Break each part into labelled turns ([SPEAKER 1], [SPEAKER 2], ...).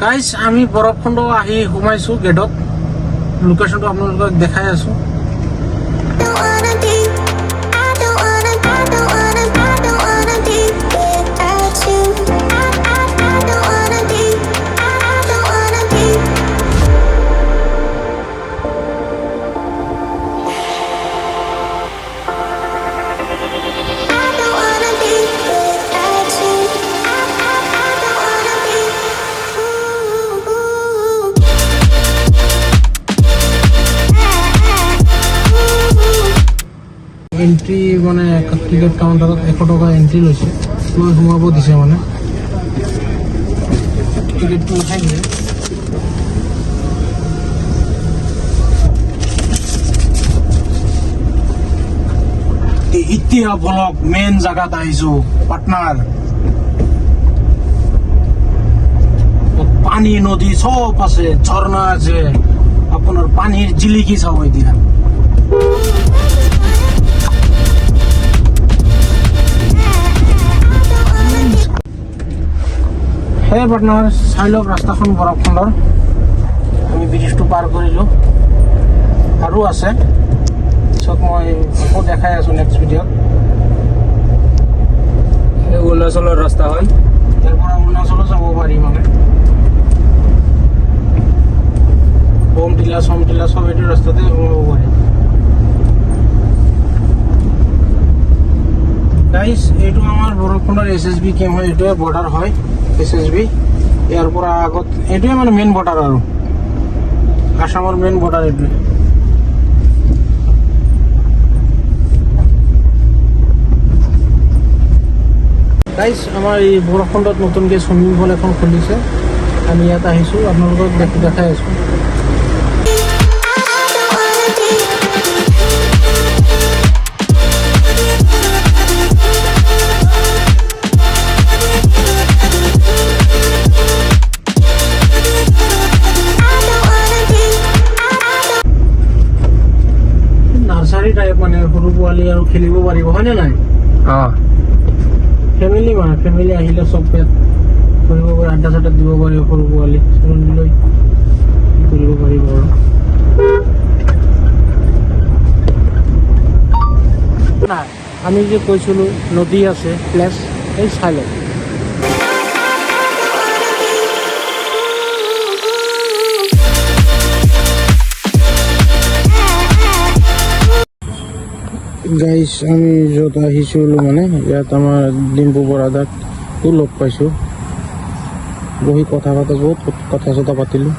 [SPEAKER 1] Guys আমি বৰফখণ্ড আহি সোমাইছোঁ গেটত। লোকেশ্যনটো আপোনালোকক দেখাই আছোঁ। এন্ট্ৰি মানে টিকেট কাউণ্টাৰত 100 টকা এন্ট্ৰি লৈছে, লৈ সোমাব দিছে মানে টিকেটটো উঠাই দিয়ে। এতিয়া বলক মেইন জেগাত আহিছোঁ, পাটনাৰ। পানী নদী চব আছে, ঝৰ্ণা আছে, আপোনাৰ পানীৰ জিলিকি চাব এতিয়া। সেই পাটনাৰ চাই লওক ৰাস্তাখন বৰফখণ্ডৰ। আমি ব্ৰিজটো পাৰ কৰিলোঁ, আৰু আছে, পিছত মই আকৌ দেখাই আছোঁ নেক্সট ভিডিঅ'ত।
[SPEAKER 2] অৰুণাচলৰ ৰাস্তা হয়,
[SPEAKER 1] ইয়াৰ পৰা অৰুণাচলো যাব পাৰি মানে। বমটিলা চমটিলা চব এইটো ৰাস্তাতে সোমাব পাৰি। গাইজ এইটো আমাৰ বৰফখণ্ডৰ SSB কেম্প হয়, এইটোৱে বৰ্ডাৰ হয় SSB। ইয়াৰ পৰা আগত এইটোৱে মানে মেইন বৰ্ডাৰ আৰু আসামৰ মেইন বৰ্ডাৰ এইটোৱে। গাইজ আমাৰ এই বৰফখণ্ডত নতুনকৈ চুইমিং পুল এখন খুলিছে, আমি ইয়াত আহিছোঁ, আপোনালোকক দেখাই আছোঁ। নাৰ্চাৰী টাইপ মানে, সৰু পোৱালি আৰু খেলিব পাৰিব, হয়নে নাই? ফেমিলি মানে, ফেমিলি আহিলে চব ইয়াত কৰিব পাৰি, আড্ডা চাড্ডা দিব পাৰিব, সৰু পোৱালি লৈ কৰিব পাৰিব আৰু। নাই আমি যে কৈছিলোঁ নদী আছে, প্লেচ এই চাই লওক। গাইজ আমি য'ত আহিছিলোঁ মানে ইয়াত আমাৰ ডিম্পু বৰাদাকো লগ পাইছোঁ, বহি কথা বহুত কথা চথা পাতিলোঁ।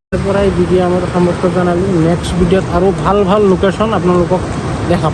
[SPEAKER 1] তাৰ পৰাই ভিডিঅ' আমাৰ সামৰ্থ্য জনালোঁ। নেক্সট ভিডিঅ'ত আৰু ভাল ভাল লোকেশ্যন আপোনালোকক দেখাম।